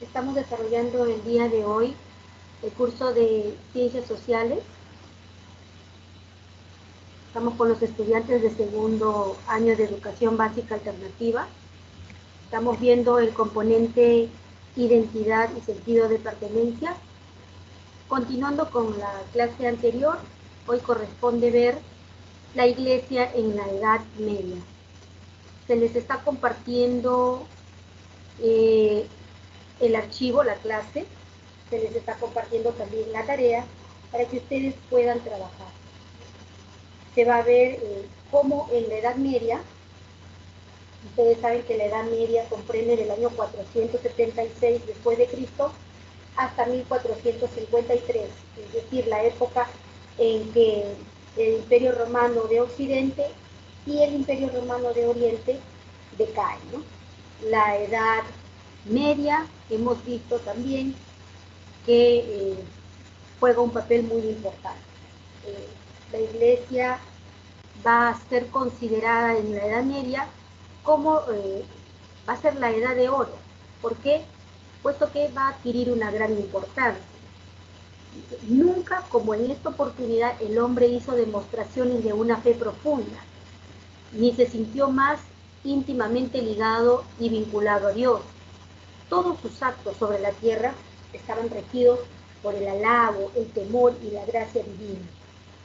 Estamos desarrollando el día de hoy el curso de Ciencias Sociales. Estamos con los estudiantes de segundo año de Educación Básica Alternativa. Estamos viendo el componente identidad y sentido de pertenencia. Continuando con la clase anterior, hoy corresponde ver la Iglesia en la Edad Media. Se les está compartiendo el archivo, la clase, se les está compartiendo también la tarea para que ustedes puedan trabajar. Se va a ver cómo en la Edad Media, ustedes saben que la Edad Media comprende del año 476 después de Cristo hasta 1453, es decir, la época en que el Imperio Romano de Occidente y el Imperio Romano de Oriente decaen, ¿no? La Edad Media, hemos visto también que juega un papel muy importante. La Iglesia va a ser considerada en la Edad Media como va a ser la Edad de Oro. ¿Por qué? Puesto que va a adquirir una gran importancia. Nunca como en esta oportunidad el hombre hizo demostraciones de una fe profunda, ni se sintió más íntimamente ligado y vinculado a Dios. Todos sus actos sobre la tierra estaban regidos por el halago, el temor y la gracia divina.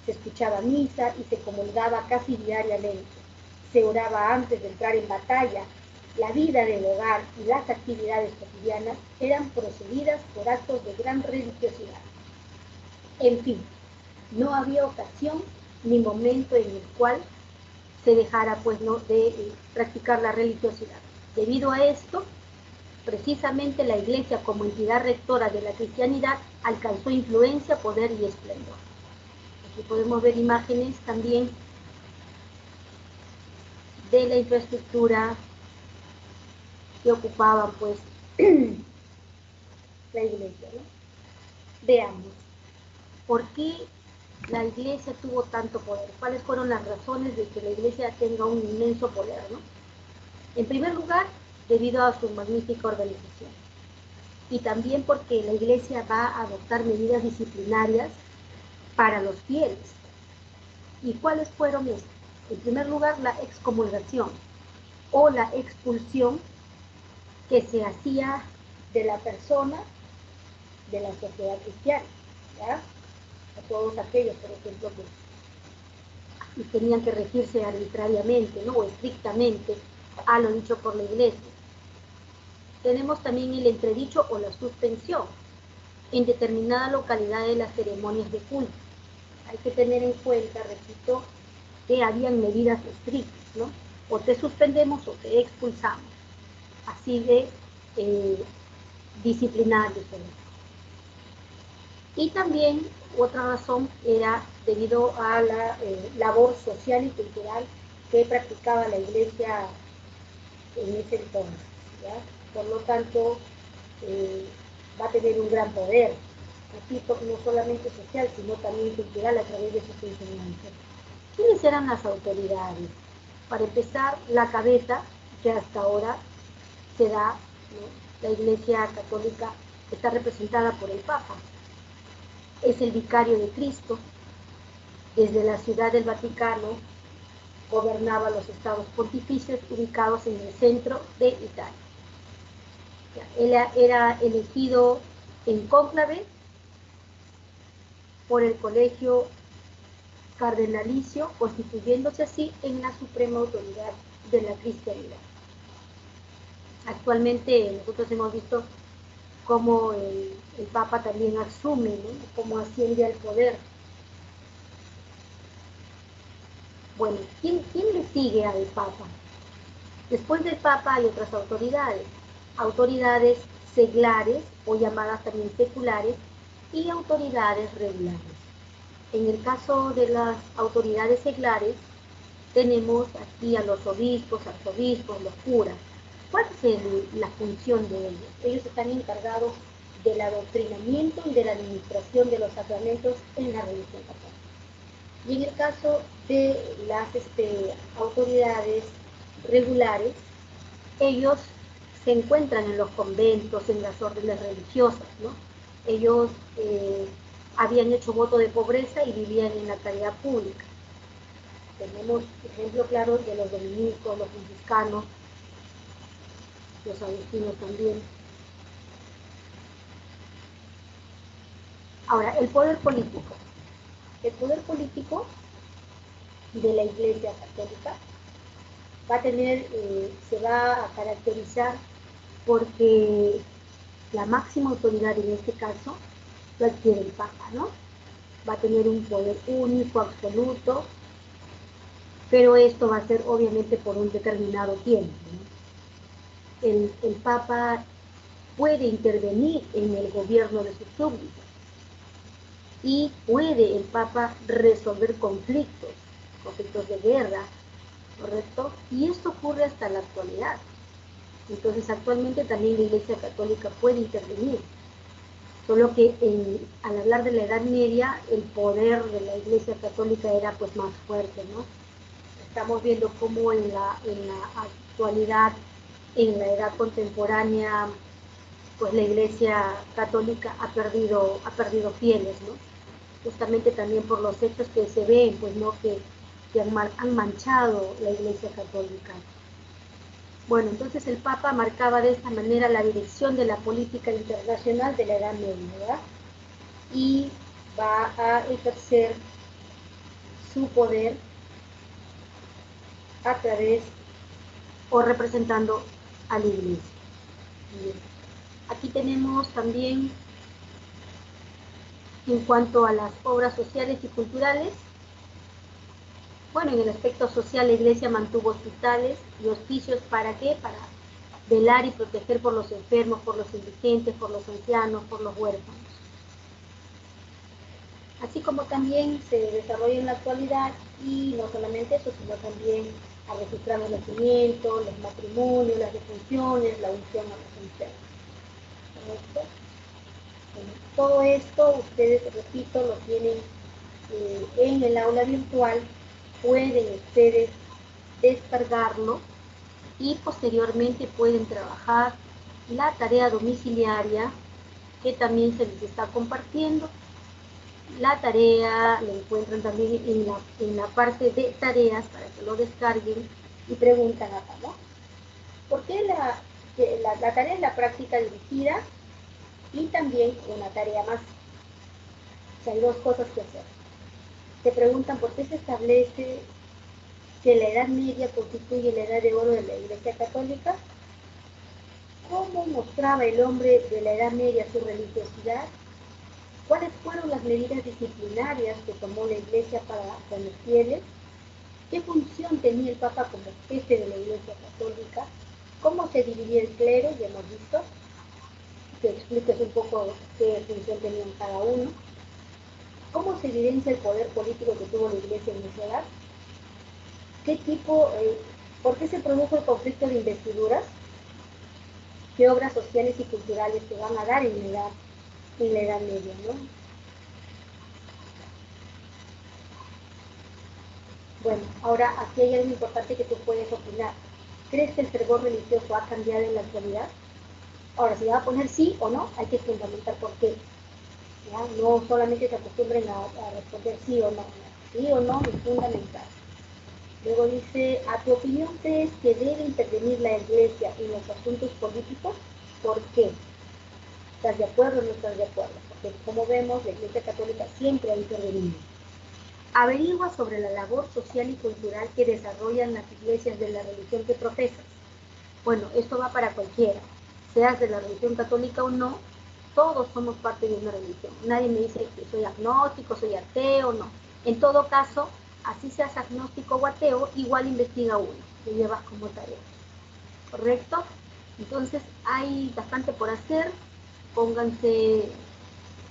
Se escuchaba misa y se comulgaba casi diariamente. Se oraba antes de entrar en batalla. La vida del hogar y las actividades cotidianas eran procedidas por actos de gran religiosidad. En fin, no había ocasión ni momento en el cual se dejara pues no de practicar la religiosidad. Debido a esto, precisamente la Iglesia como entidad rectora de la cristianidad alcanzó influencia, poder y esplendor. Aquí podemos ver imágenes también de la infraestructura que ocupaban pues la Iglesia, ¿no? Veamos, ¿por qué la Iglesia tuvo tanto poder? ¿Cuáles fueron las razones de que la Iglesia tenga un inmenso poder, ¿no? En primer lugar, debido a su magnífica organización. Y también porque la Iglesia va a adoptar medidas disciplinarias para los fieles. ¿Y cuáles fueron estas? En primer lugar, la excomulgación o la expulsión que se hacía de la persona de la sociedad cristiana, ¿ya? A todos aquellos, por ejemplo, que tenían que regirse arbitrariamente, ¿no? O estrictamente a lo dicho por la Iglesia. Tenemos también el entredicho o la suspensión en determinada localidad de las ceremonias de culto. Hay que tener en cuenta, repito, que habían medidas estrictas, ¿no? O te suspendemos o te expulsamos. Así de disciplinarios. Y también otra razón era debido a la labor social y cultural que practicaba la Iglesia en ese entonces, ¿ya? Por lo tanto, va a tener un gran poder, repito, no solamente social, sino también cultural a través de sus enseñanzas. ¿Quiénes eran las autoridades? Para empezar, la cabeza, que hasta ahora se da, ¿no? La Iglesia Católica está representada por el Papa. Es el vicario de Cristo. Desde la ciudad del Vaticano gobernaba los estados pontificios ubicados en el centro de Italia. Él era elegido en cónclave por el colegio cardenalicio, constituyéndose así en la suprema autoridad de la cristianidad. Actualmente nosotros hemos visto cómo el Papa también asume, ¿no? Cómo asciende al poder. Bueno, ¿quién le sigue al Papa? Después del Papa hay otras autoridades seglares o llamadas también seculares y autoridades regulares. En el caso de las autoridades seglares, tenemos aquí a los obispos, arzobispos, los curas. ¿Cuál es la función de ellos? Ellos están encargados del adoctrinamiento y de la administración de los sacramentos en la religión católica. Y en el caso de las autoridades regulares, ellos se encuentran en los conventos, en las órdenes religiosas, ¿no? Ellos habían hecho voto de pobreza y vivían en la caridad pública. Tenemos ejemplo claro de los dominicos, los franciscanos, los agustinos también. Ahora, el poder político. El poder político de la Iglesia Católica va a tener, se va a caracterizar porque la máxima autoridad en este caso lo adquiere el Papa, ¿no? Va a tener un poder único, absoluto, pero esto va a ser obviamente por un determinado tiempo, ¿no? El Papa puede intervenir en el gobierno de sus súbditos y puede el Papa resolver conflictos de guerra, ¿correcto? Y esto ocurre hasta la actualidad. Entonces, actualmente también la Iglesia Católica puede intervenir, solo que al hablar de la Edad Media, el poder de la Iglesia Católica era pues más fuerte, ¿no? Estamos viendo cómo en la actualidad, en la edad contemporánea, pues la Iglesia Católica ha perdido fieles, ¿no? Justamente también por los hechos que se ven, pues, ¿no? Que han manchado la Iglesia Católica. Bueno, entonces el Papa marcaba de esta manera la dirección de la política internacional de la Edad Media, ¿verdad? Y va a ejercer su poder a través o representando a la Iglesia. Bien. Aquí tenemos también, en cuanto a las obras sociales y culturales, bueno, en el aspecto social la Iglesia mantuvo hospitales y hospicios, ¿para qué? Para velar y proteger por los enfermos, por los indigentes, por los ancianos, por los huérfanos. Así como también se desarrolla en la actualidad, y no solamente eso, sino también a registrar los nacimientos, los matrimonios, las defunciones, la unción a los enfermos. ¿Correcto? Bueno, todo esto ustedes, repito, lo tienen en el aula virtual, pueden ustedes descargarlo y posteriormente pueden trabajar la tarea domiciliaria que también se les está compartiendo. La tarea la encuentran también en la parte de tareas para que lo descarguen y preguntan acá, ¿no? ¿Por qué la tarea es la práctica dirigida y también una tarea más? O sea, hay dos cosas que hacer. Te preguntan por qué se establece que la Edad Media constituye la Edad de Oro de la Iglesia Católica. ¿Cómo mostraba el hombre de la Edad Media su religiosidad? ¿Cuáles fueron las medidas disciplinarias que tomó la Iglesia para con los fieles? ¿Qué función tenía el Papa como jefe de la Iglesia Católica? ¿Cómo se dividía el clero? Ya hemos visto. Que expliques un poco qué función tenían cada uno. ¿Cómo se evidencia el poder político que tuvo la Iglesia en esa edad? ¿Qué tipo, por qué se produjo el conflicto de investiduras? ¿Qué obras sociales y culturales se van a dar en la Edad Media, ¿no? Bueno, ahora aquí hay algo importante que tú puedes opinar. ¿Crees que el fervor religioso ha cambiado en la actualidad? Ahora, si va a poner sí o no, hay que fundamentar por qué. ¿Ya? No solamente se acostumbren a responder sí o no. Sí o no es fundamental. Luego dice, ¿a tu opinión crees que debe intervenir la Iglesia en los asuntos políticos? ¿Por qué? ¿Estás de acuerdo o no estás de acuerdo? Porque como vemos, la Iglesia Católica siempre ha intervenido. Averigua sobre la labor social y cultural que desarrollan las iglesias de la religión que profesas. Bueno, esto va para cualquiera, seas de la religión católica o no, todos somos parte de una religión. Nadie me dice que soy agnóstico, soy ateo, no. En todo caso, así seas agnóstico o ateo, igual investiga uno, lo llevas como tarea. ¿Correcto? Entonces, hay bastante por hacer. Pónganse,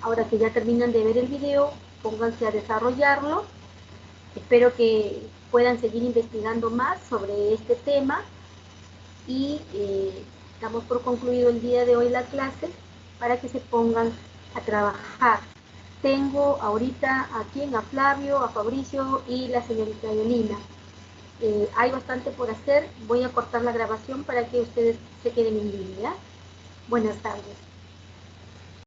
ahora que ya terminan de ver el video, pónganse a desarrollarlo. Espero que puedan seguir investigando más sobre este tema y damos por concluido el día de hoy la clase para que se pongan a trabajar. Tengo ahorita a quien, a Flavio, a Fabricio y la señorita Yolina. hay bastante por hacer. Voy a cortar la grabación para que ustedes se queden en línea. Buenas tardes.